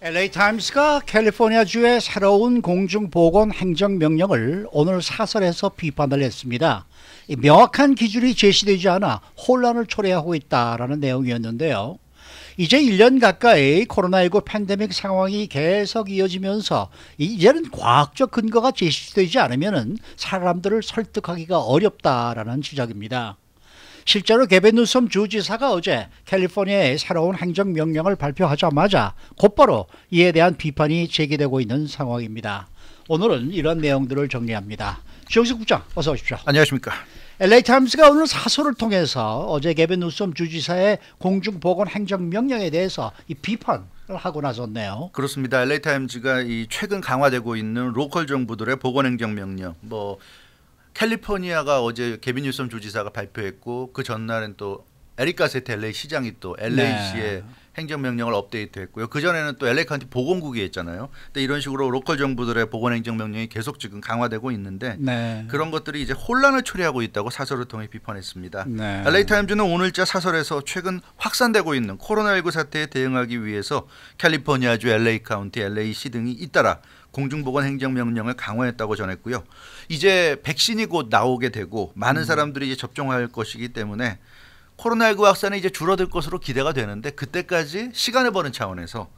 LA 타임스가 캘리포니아주의 새로운 공중보건 행정명령을 오늘 사설에서 비판을 했습니다. 명확한 기준이 제시되지 않아 혼란을 초래하고 있다는 내용이었는데요. 이제 1년 가까이 코로나19 팬데믹 상황이 계속 이어지면서 이제는 과학적 근거가 제시되지 않으면 사람들을 설득하기가 어렵다라는 지적입니다. 실제로 게빈 뉴섬 주지사가 어제 캘리포니아의 새로운 행정명령을 발표하자마자 곧바로 이에 대한 비판이 제기되고 있는 상황입니다. 오늘은 이런 내용들을 정리합니다. 주영석 국장 어서 오십시오. 안녕하십니까. LA타임스가 오늘 사설을 통해서 어제 게빈 뉴섬 주지사의 공중보건 행정명령에 대해서 이 비판을 하고 나섰네요. 그렇습니다. LA타임스가 이 최근 강화되고 있는 로컬 정부들의 보건행정명령 캘리포니아가 어제 게빈 뉴섬 주지사가 발표했고 그 전날엔 또 에릭 가세트 LA 시장이 또 LA시의 행정명령을 업데이트했고요. 그 전에는 또 LA 카운티 보건국이 했잖아요. 근데 이런 식으로 로컬 정부들의 보건행정명령이 계속 지금 강화되고 있는데 그런 것들이 이제 혼란을 초래하고 있다고 사설을 통해 비판했습니다. LA 타임즈는 오늘자 사설에서 최근 확산되고 있는 코로나19 사태에 대응하기 위해서 캘리포니아주 LA 카운티, LA시 등이 잇따라 공중보건 행정명령을 강화했다고 전했고요. 이제 백신이 곧 나오게 되고 많은 사람들이 이제 접종할 것이기 때문에 코로나19 확산이 이제 줄어들 것으로 기대가 되는데 그때까지 시간을 버는 차원에서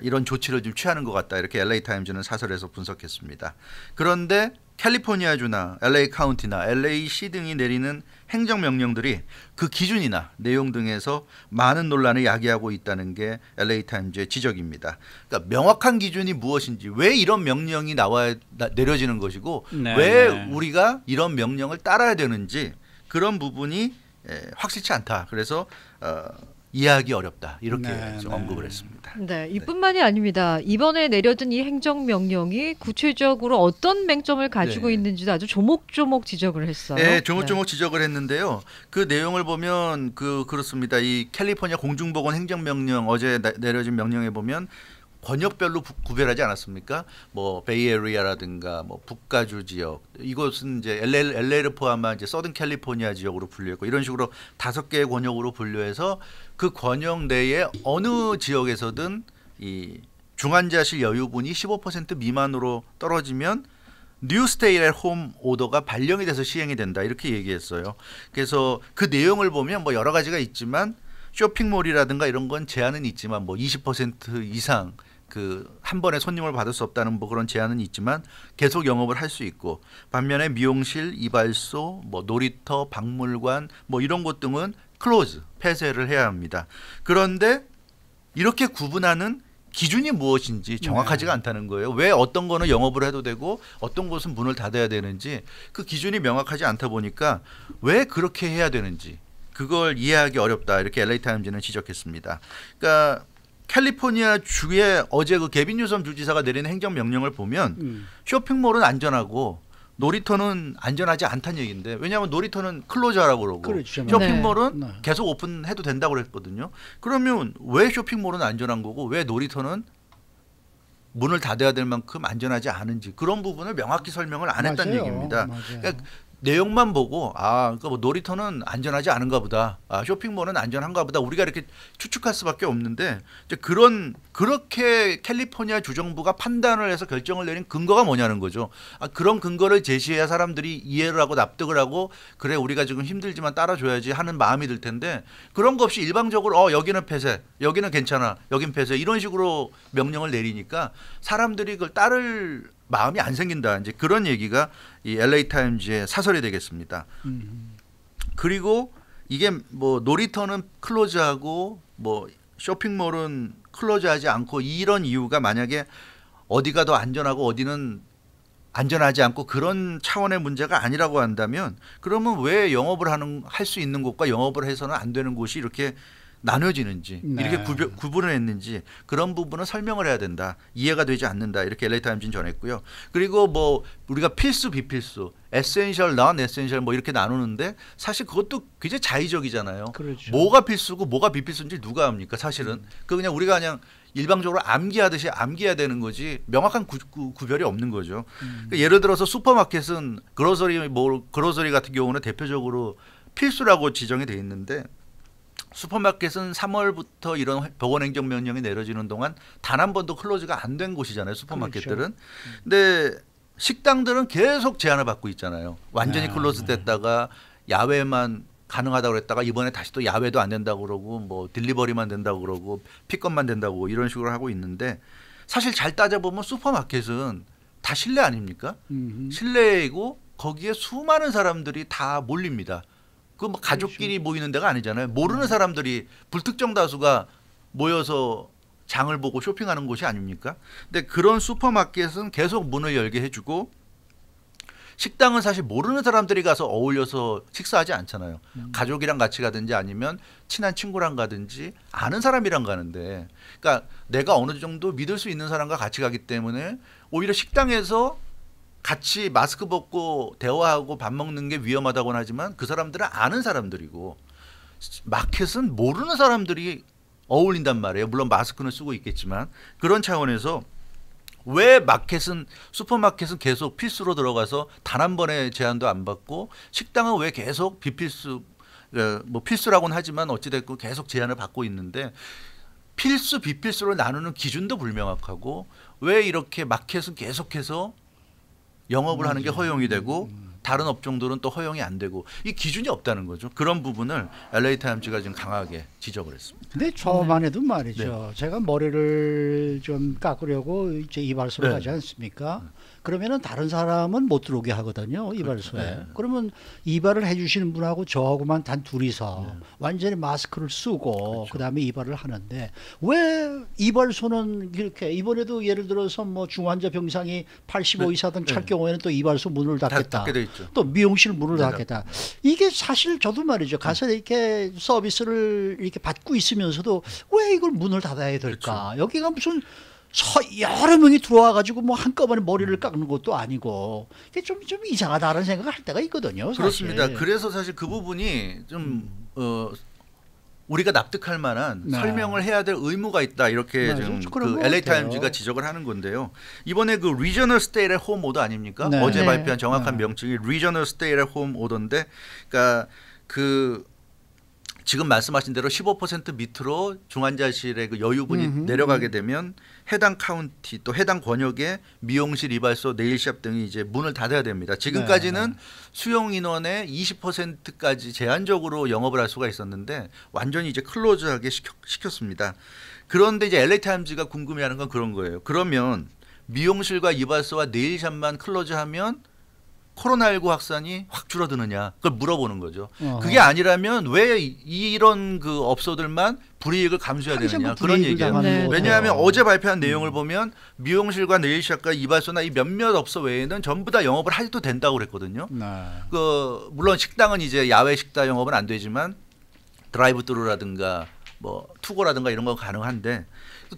이런 조치를 좀 취하는 것 같다. 이렇게 LA 타임즈는 사설에서 분석했습니다. 그런데 캘리포니아주나 LA 카운티나 LA시 등이 내리는 행정명령들이 그 기준이나 내용 등에서 많은 논란을 야기하고 있다는 게 LA 타임즈의 지적입니다. 그러니까 명확한 기준이 무엇인지, 왜 이런 명령이 내려지는 것이고 왜 우리가 이런 명령을 따라야 되는지 그런 부분이 확실치 않다. 그래서 이해하기 어렵다. 이렇게 언급을 했습니다. 네, 이뿐만이 아닙니다. 이번에 내려진 이 행정명령이 구체적으로 어떤 맹점을 가지고 있는지도 아주 조목조목 지적을 했어요. 네, 조목조목 지적을 했는데요. 그 내용을 보면 그렇습니다. 이 캘리포니아 공중보건 행정명령 어제 내려진 명령에 보면 권역별로 구별하지 않았습니까? 뭐 베이에리아라든가 뭐 북가주 지역, 이것은 이제 LA를 포함한 이제 서든 캘리포니아 지역으로 분류했고 이런 식으로 5개의 권역으로 분류해서 그 권역 내에 어느 지역에서든 이 중환자실 여유분이 15% 미만으로 떨어지면 뉴 스테이 앳 홈 오더가 발령이 돼서 시행이 된다. 이렇게 얘기했어요. 그래서 그 내용을 보면 뭐 여러 가지가 있지만 쇼핑몰이라든가 이런 건 제한은 있지만 뭐 20% 이상 한 번에 손님을 받을 수 없다는 뭐 그런 제한은 있지만 계속 영업을 할 수 있고, 반면에 미용실, 이발소, 뭐 놀이터, 박물관 뭐 이런 곳 등은 클로즈, 폐쇄를 해야 합니다. 그런데 이렇게 구분하는 기준이 무엇인지 정확하지가 않다는 거예요. 왜 어떤 거는 영업을 해도 되고 어떤 곳은 문을 닫아야 되는지 그 기준이 명확하지 않다 보니까 왜 그렇게 해야 되는지 그걸 이해하기 어렵다. 이렇게 LA 타임즈는 지적했습니다. 그러니까 캘리포니아 주에 어제 그 게빈 뉴섬 주지사가 내린 행정명령을 보면 쇼핑몰은 안전하고 놀이터는 안전하지 않다는 얘기인데, 왜냐하면 놀이터는 클로즈하라고 그러고 그렇죠. 쇼핑몰은 계속 오픈해도 된다고 그랬거든요. 그러면 왜 쇼핑몰은 안전한 거고 왜 놀이터는 문을 닫아야 될 만큼 안전하지 않은지 그런 부분을 명확히 설명을 안 했다는 얘기입니다. 그러니까 내용만 보고 그러니까 뭐 놀이터는 안전하지 않은가 보다, 쇼핑몰은 안전한가 보다 우리가 이렇게 추측할 수밖에 없는데, 이제 그렇게 캘리포니아 주정부가 판단을 해서 결정을 내린 근거가 뭐냐는 거죠. 그런 근거를 제시해야 사람들이 이해를 하고 납득을 하고 그래 우리가 지금 힘들지만 따라줘야지 하는 마음이 들 텐데, 그런 거 없이 일방적으로 여기는 폐쇄, 여기는 괜찮아, 여긴 폐쇄 이런 식으로 명령을 내리니까 사람들이 그걸 따를 마음이 안 생긴다. 이제 그런 얘기가 이 LA 타임즈의 사설이 되겠습니다. 그리고 이게 뭐 놀이터는 클로즈하고 뭐 쇼핑몰은 클로즈하지 않고 이런 이유가 만약에 어디가 더 안전하고 어디는 안전하지 않고 그런 차원의 문제가 아니라고 한다면, 그러면 왜 영업을 할 수 있는 곳과 영업을 해서는 안 되는 곳이 이렇게 나눠지는지, 이렇게 구분을 했는지 그런 부분은 설명을 해야 된다. 이해가 되지 않는다. 이렇게 LA 타임즈는 전했고요. 그리고 뭐 우리가 필수, 비필수, 에센셜, 넌 에센셜 뭐 이렇게 나누는데 사실 그것도 굉장히 자의적이잖아요. 그렇죠. 뭐가 필수고 뭐가 비필수인지 누가 압니까? 사실은 그냥 우리가 그냥 일방적으로 암기하듯이 암기해야 되는 거지 명확한 구별이 없는 거죠. 그러니까 예를 들어서 슈퍼마켓은 그로서리 같은 경우는 대표적으로 필수라고 지정이 돼 있는데 슈퍼마켓은 3월부터 이런 보건행정명령이 내려지는 동안 단 한 번도 클로즈가 안 된 곳이잖아요. 슈퍼마켓들은. 그렇죠. 근데 식당들은 계속 제한을 받고 있잖아요. 완전히 네, 클로즈 됐다가 야외만 가능하다고 그랬다가 이번에 다시 또 야외도 안 된다고 그러고 뭐 딜리버리만 된다고 그러고 픽업만 된다고 이런 식으로 하고 있는데 사실 잘 따져보면 슈퍼마켓은 다 실내 아닙니까? 실내이고 거기에 수많은 사람들이 다 몰립니다. 그 뭐 가족끼리 모이는 데가 아니잖아요. 모르는 사람들이 불특정 다수가 모여서 장을 보고 쇼핑하는 곳이 아닙니까? 근데 그런 슈퍼마켓은 계속 문을 열게 해주고 식당은 사실 모르는 사람들이 가서 어울려서 식사하지 않잖아요. 가족이랑 같이 가든지 아니면 친한 친구랑 가든지 아는 사람이랑 가는데 그러니까 내가 어느 정도 믿을 수 있는 사람과 같이 가기 때문에 오히려 식당에서 같이 마스크 벗고 대화하고 밥 먹는 게 위험하다고는 하지만 그 사람들은 아는 사람들이고 마켓은 모르는 사람들이 어울린단 말이에요. 물론 마스크는 쓰고 있겠지만 그런 차원에서 왜 마켓은 슈퍼마켓은 계속 필수로 들어가서 단 한 번의 제한도 안 받고 식당은 왜 계속 비필수 뭐 필수라고는 하지만 어찌됐건 계속 제한을 받고 있는데 필수 비필수로 나누는 기준도 불명확하고 왜 이렇게 마켓은 계속해서 영업을 하는 게 허용이 되고 다른 업종들은 또 허용이 안 되고 이 기준이 없다는 거죠. 그런 부분을 LA 타임즈가 지금 강하게 지적을 했습니다. 근데 저만 해도 말이죠. 제가 머리를 좀 깎으려고 이제 이발소를 네. 가지 않습니까? 그러면은 다른 사람은 못 들어오게 하거든요. 이발소에. 네. 그러면 이발을 해주시는 분하고 저하고만 단 둘이서 네. 완전히 마스크를 쓰고 그렇죠. 그다음에 이발을 하는데 왜 이발소는 이렇게 이번에도 예를 들어서 뭐 중환자 병상이 85 네. 이상 등 찰 네. 경우에는 또 이발소 문을 다 닫겠다. 닫게 돼 있죠. 또 미용실 문을 네. 닫겠다. 이게 사실 저도 말이죠. 가서 이렇게 서비스를 이렇게 받고 있으면서도 왜 이걸 문을 닫아야 될까? 여기가 무슨 여러 명이 들어와 가지고 뭐 한꺼번에 머리를 깎는 것도 아니고 이게 좀 이상하다는 생각을 할 때가 있거든요. 사실. 그렇습니다. 그래서 사실 그 부분이 좀 우리가 납득할 만한 네. 설명을 해야 될 의무가 있다 이렇게 맞아요. 지금 그런 그 것 LA 같아요. 타임즈가 지적을 하는 건데요. 이번에 그 Regional Stay at Home Order 아닙니까? 네. 어제 네. 발표한 정확한 네. 명칭이 Regional Stay at Home Order인데, 그러니까 그 지금 말씀하신 대로 15% 밑으로 중환자실의 그 여유분이 내려가게 되면 해당 카운티 또 해당 권역의 미용실, 이발소, 네일샵 등이 이제 문을 닫아야 됩니다. 지금까지는 수용 인원의 20%까지 제한적으로 영업을 할 수가 있었는데 완전히 이제 클로즈하게 시켰습니다. 그런데 이제 LA 타임즈가 궁금해하는 건 그런 거예요. 그러면 미용실과 이발소와 네일샵만 클로즈하면 코로나19 확산이 확 줄어드느냐 그걸 물어보는 거죠. 그게 아니라면 왜 이런 그 업소들만 불이익을 감수해야 되느냐 그런 얘기예요. 네. 왜냐하면 어제 발표한 내용을 보면 미용실과 네일샵과 이발소나 이 몇몇 업소 외에는 전부 다 영업을 해도 된다고 그랬거든요. 네. 그 물론 식당은 이제 야외 식당 영업은 안 되지만 드라이브스루라든가 뭐 투고라든가 이런 건 가능한데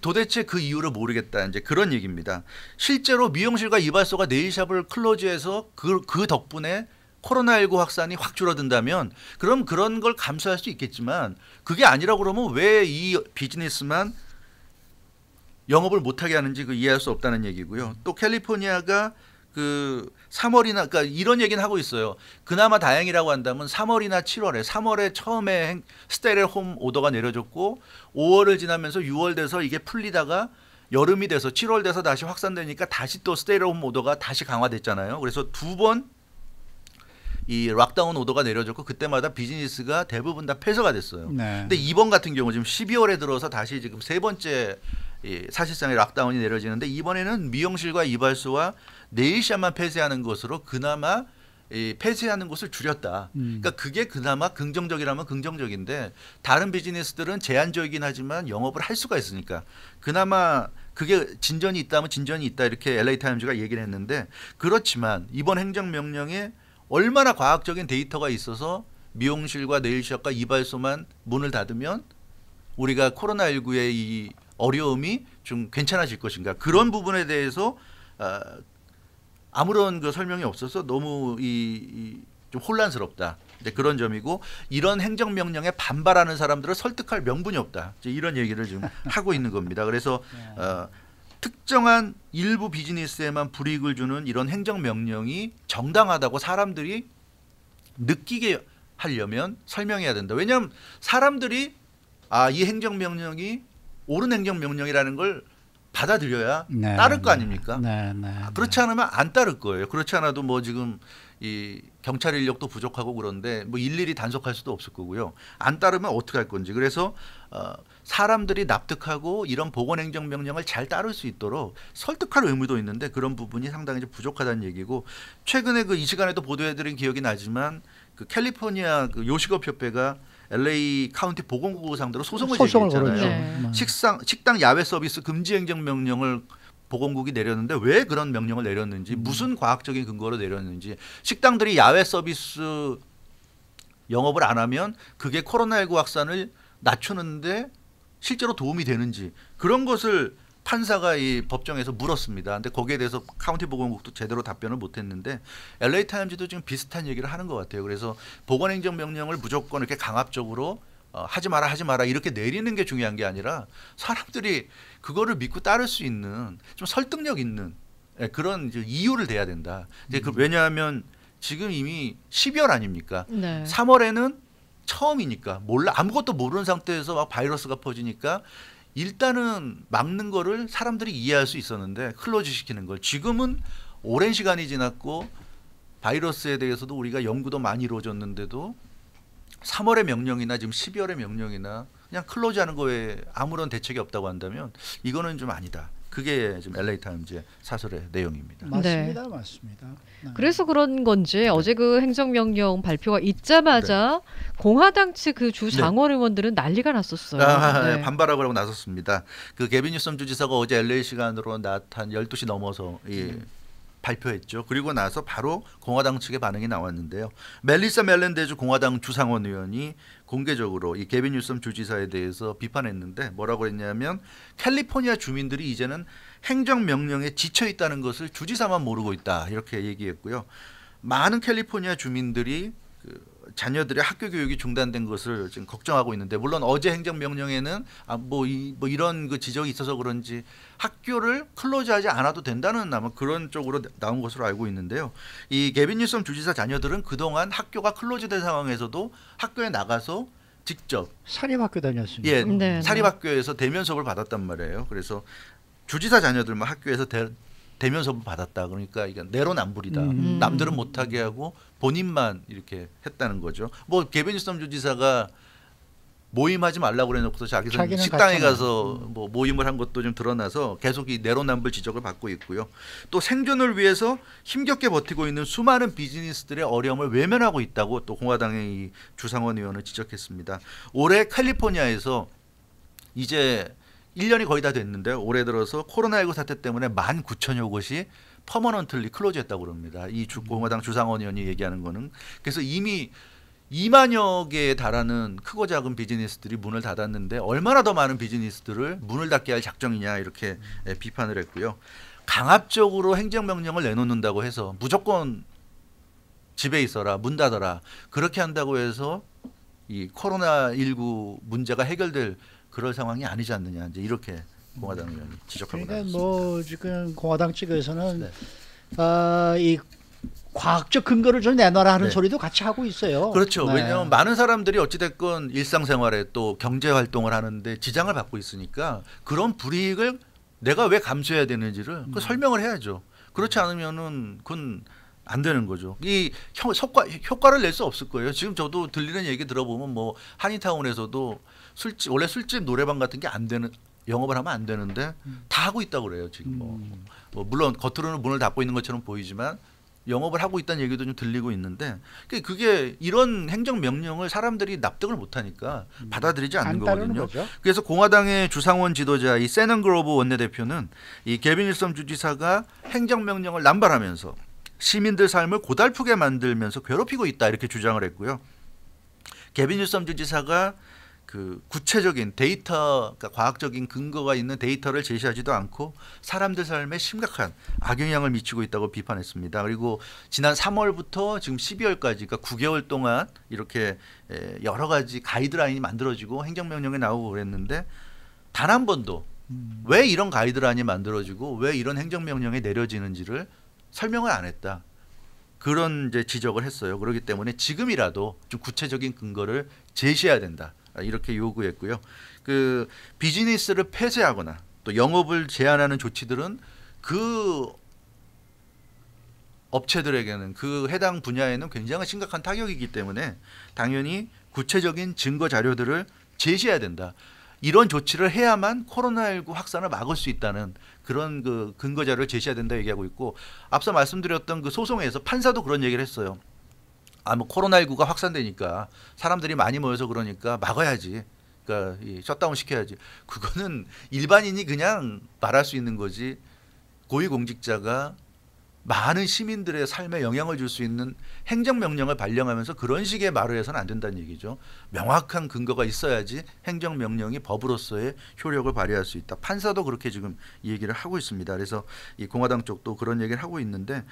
도대체 그 이유를 모르겠다 이제 그런 얘기입니다. 실제로 미용실과 이발소가 네일샵을 클로즈해서 그 덕분에 코로나19 확산이 확 줄어든다면 그럼 그런 걸 감수할 수 있겠지만 그게 아니라 그러면 왜 이 비즈니스만 영업을 못하게 하는지 그 이해할 수 없다는 얘기고요. 또 캘리포니아가 그 3월이나 그러니까 이런 얘기는 하고 있어요. 그나마 다행이라고 한다면 3월이나 7월에 3월에 처음에 스테이 앳 홈 오더가 내려졌고 5월을 지나면서 6월 돼서 이게 풀리다가 여름이 돼서 7월 돼서 다시 확산되니까 다시 또 스테이 앳 홈 오더가 다시 강화됐잖아요. 그래서 두 번 이 락다운 오더가 내려졌고 그때마다 비즈니스가 대부분 다 폐쇄가 됐어요. 네. 근데 이번 같은 경우 지금 12월에 들어서 다시 지금 세 번째 사실상의 락다운이 내려지는데 이번에는 미용실과 이발소와 네일샵만 폐쇄하는 것으로 그나마 폐쇄하는 곳을 줄였다. 그러니까 그게 그나마 긍정적이라면 긍정적인데 다른 비즈니스들은 제한적이긴 하지만 영업을 할 수가 있으니까 그나마 그게 진전이 있다면 진전이 있다 이렇게 LA 타임즈가 얘기를 했는데 그렇지만 이번 행정명령에 얼마나 과학적인 데이터가 있어서 미용실과 네일샵과 이발소만 문을 닫으면 우리가 코로나19의 이 어려움이 좀 괜찮아질 것인가 그런 부분에 대해서 아무런 그 설명이 없어서 너무 좀 혼란스럽다. 이제 그런 점이고 이런 행정명령에 반발하는 사람들을 설득할 명분이 없다. 이제 이런 얘기를 지금 하고 있는 겁니다. 그래서 특정한 일부 비즈니스에만 불이익을 주는 이런 행정명령이 정당하다고 사람들이 느끼게 하려면 설명해야 된다. 왜냐하면 사람들이 이 행정명령이 옳은 행정명령이라는 걸 받아들여야 네, 따를 거 네. 아닙니까? 네, 네, 그렇지 않으면 안 따를 거예요. 그렇지 않아도 뭐 지금 이 경찰 인력도 부족하고 그런데 뭐 일일이 단속할 수도 없을 거고요. 안 따르면 어떻게 할 건지. 그래서 사람들이 납득하고 이런 보건행정명령을 잘 따를 수 있도록 설득할 의무도 있는데 그런 부분이 상당히 좀 부족하다는 얘기고, 최근에 그 이 시간에도 보도해드린 기억이 나지만 그 캘리포니아 그 요식업협회가 LA 카운티 보건국을 상대로 소송을 제기했잖아요. 걸었죠. 네. 식당 야외 서비스 금지 행정 명령을 보건국이 내렸는데 왜 그런 명령을 내렸는지, 무슨 과학적인 근거로 내렸는지, 식당들이 야외 서비스 영업을 안 하면 그게 코로나19 확산을 낮추는데 실제로 도움이 되는지, 그런 것을 판사가 이 법정에서 물었습니다. 근데 거기에 대해서 카운티 보건국도 제대로 답변을 못했는데 LA 타임즈도 지금 비슷한 얘기를 하는 것 같아요. 그래서 보건행정 명령을 무조건 이렇게 강압적으로 하지 마라 이렇게 내리는 게 중요한 게 아니라 사람들이 그거를 믿고 따를 수 있는 좀 설득력 있는 그런 이제 이유를 대야 된다. 이제 왜냐하면 지금 이미 12월 아닙니까? 네. 3월에는 처음이니까 아무것도 모르는 상태에서 막 바이러스가 퍼지니까 일단은 막는 거를 사람들이 이해할 수 있었는데 클로즈 시키는 걸, 지금은 오랜 시간이 지났고 바이러스에 대해서도 우리가 연구도 많이 이루어졌는데도 3월의 명령이나 지금 12월의 명령이나 그냥 클로즈하는 거에 아무런 대책이 없다고 한다면 이거는 좀 아니다. 그게 지금 LA 타임즈의 사설의 내용입니다. 맞습니다, 맞습니다. 네. 그래서 그런 건지 어제 그 행정명령 발표가 있자마자 공화당 측 그 주 상원 의원들은 난리가 났었어요. 네. 반발하고 하고 나섰습니다. 그 게빈 뉴섬 주지사가 어제 LA 시간으로 낮 한 12시 넘어서 발표했죠. 그리고 나서 바로 공화당 측의 반응이 나왔는데요. 멜리사 멜렌데즈 공화당 주상원 의원이 공개적으로 이 게빈 뉴섬 주지사에 대해서 비판했는데 뭐라고 했냐면, 캘리포니아 주민들이 이제는 행정명령에 지쳐 있다는 것을 주지사만 모르고 있다 이렇게 얘기했고요. 많은 캘리포니아 주민들이 자녀들의 학교 교육이 중단된 것을 지금 걱정하고 있는데, 물론 어제 행정명령에는 뭐 이런 그 지적이 있어서 그런지 학교를 클로즈하지 않아도 된다는 아마 그런 쪽으로 나온 것으로 알고 있는데요. 이 게빈 뉴섬 주지사 자녀들은 그동안 학교가 클로즈된 상황에서도 학교에 나가서 직접 사립학교 다녔으니까. 네. 사립학교에서 대면 수업을 받았단 말이에요. 그래서 주지사 자녀들만 학교에서 대면 수업을 받았다. 그러니까 이게 내로남불이다. 남들은 못하게 하고 본인만 이렇게 했다는 거죠. 뭐 게빈 뉴섬 주지사가 모임하지 말라고 그래놓고서 자기는 식당에 가서 뭐 모임을 한 것도 좀 드러나서 계속 이 내로남불 지적을 받고 있고요. 또 생존을 위해서 힘겹게 버티고 있는 수많은 비즈니스들의 어려움을 외면하고 있다고 또 공화당의 이 주상원 의원을 지적했습니다. 올해 캘리포니아에서 이제 1년이 거의 다 됐는데 올해 들어서 코로나19 사태 때문에 19,000여 곳이 퍼머넌틀리 클로즈했다고 그럽니다. 이 공화당 주상원 의원이 얘기하는 거는. 그래서 이미 2만여 개에 달하는 크고 작은 비즈니스들이 문을 닫았는데 얼마나 더 많은 비즈니스들을 문을 닫게 할 작정이냐 이렇게 비판을 했고요. 강압적으로 행정명령을 내놓는다고 해서 무조건 집에 있어라, 문 닫아라 그렇게 한다고 해서 이 코로나19 문제가 해결될 그럴 상황이 아니지 않느냐, 이제 이렇게 공화당 의원이 지적하고 그러니까 나섰습니다. 뭐 지금 공화당 측에서는 이 과학적 근거를 좀 내놔라 하는 소리도 같이 하고 있어요. 그렇죠. 네. 왜냐하면 많은 사람들이 어찌됐건 일상생활에 또 경제활동을 하는데 지장을 받고 있으니까 그런 불이익을 내가 왜 감수해야 되는지를 그 설명을 해야죠. 그렇지 않으면은 그건 안 되는 거죠. 이 효과를 낼 수 없을 거예요. 지금 저도 들리는 얘기 들어보면 뭐 한인타운에서도 원래 술집 노래방 같은 게 안 되는, 영업을 하면 안 되는데 다 하고 있다고 그래요. 지금 뭐 물론 겉으로는 문을 닫고 있는 것처럼 보이지만 영업을 하고 있다는 얘기도 좀 들리고 있는데, 그게 이런 행정 명령을 사람들이 납득을 못하니까 받아들이지 않는 거거든요. 그래서 공화당의 주상원 지도자 이 세넌 그로브 원내대표는 이 게빈 뉴섬 주지사가 행정 명령을 남발하면서 시민들 삶을 고달프게 만들면서 괴롭히고 있다 이렇게 주장을 했고요. 게빈 뉴섬 주지사가 그 구체적인 데이터, 그러니까 과학적인 근거가 있는 데이터를 제시하지도 않고 사람들 삶에 심각한 악영향을 미치고 있다고 비판했습니다. 그리고 지난 3월부터 지금 12월까지, 그러니까 9개월 동안 이렇게 여러 가지 가이드라인이 만들어지고 행정명령이 나오고 그랬는데 단 한 번도 왜 이런 가이드라인이 만들어지고 왜 이런 행정명령이 내려지는지를 설명을 안 했다. 그런 이제 지적을 했어요. 그렇기 때문에 지금이라도 좀 구체적인 근거를 제시해야 된다. 이렇게 요구했고요. 그 비즈니스를 폐쇄하거나 또 영업을 제한하는 조치들은 그 업체들에게는 그 해당 분야에는 굉장히 심각한 타격이기 때문에 당연히 구체적인 증거 자료들을 제시해야 된다. 이런 조치를 해야만 코로나19 확산을 막을 수 있다는 그런 그 근거 자료를 제시해야 된다 얘기하고 있고, 앞서 말씀드렸던 그 소송에서 판사도 그런 얘기를 했어요. 뭐 코로나19가 확산되니까 사람들이 많이 모여서 그러니까 막아야지. 그러니까 이 셧다운 시켜야지. 그거는 일반인이 그냥 말할 수 있는 거지. 고위공직자가 많은 시민들의 삶에 영향을 줄 수 있는 행정명령을 발령하면서 그런 식의 말을 해서는 안 된다는 얘기죠. 명확한 근거가 있어야지 행정명령이 법으로서의 효력을 발휘할 수 있다. 판사도 그렇게 지금 이 얘기를 하고 있습니다. 그래서 이 공화당 쪽도 그런 얘기를 하고 있는데,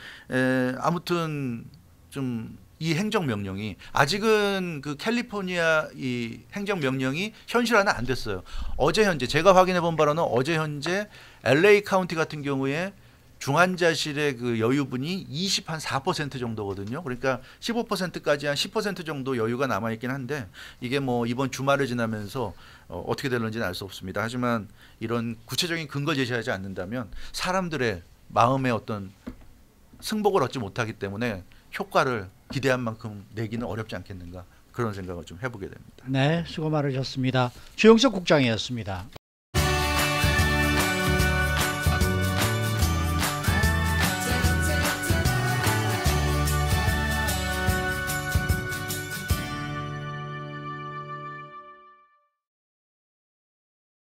아무튼 좀 이 행정명령이 아직은 그 캘리포니아 이 행정명령이 현실화는 안 됐어요. 어제 현재 제가 확인해 본 바로는 어제 현재 LA 카운티 같은 경우에 중환자실의 그 여유분이 24% 정도거든요. 그러니까 15%까지 한 10% 정도 여유가 남아 있긴 한데, 이게 뭐 이번 주말을 지나면서 어떻게 될는지는 알 수 없습니다. 하지만 이런 구체적인 근거 제시하지 않는다면 사람들의 마음의 어떤 승복을 얻지 못하기 때문에 효과를 기대한 만큼 내기는 어렵지 않겠는가, 그런 생각을 좀 해보게 됩니다. 네, 수고 많으셨습니다. 주영석 국장이었습니다.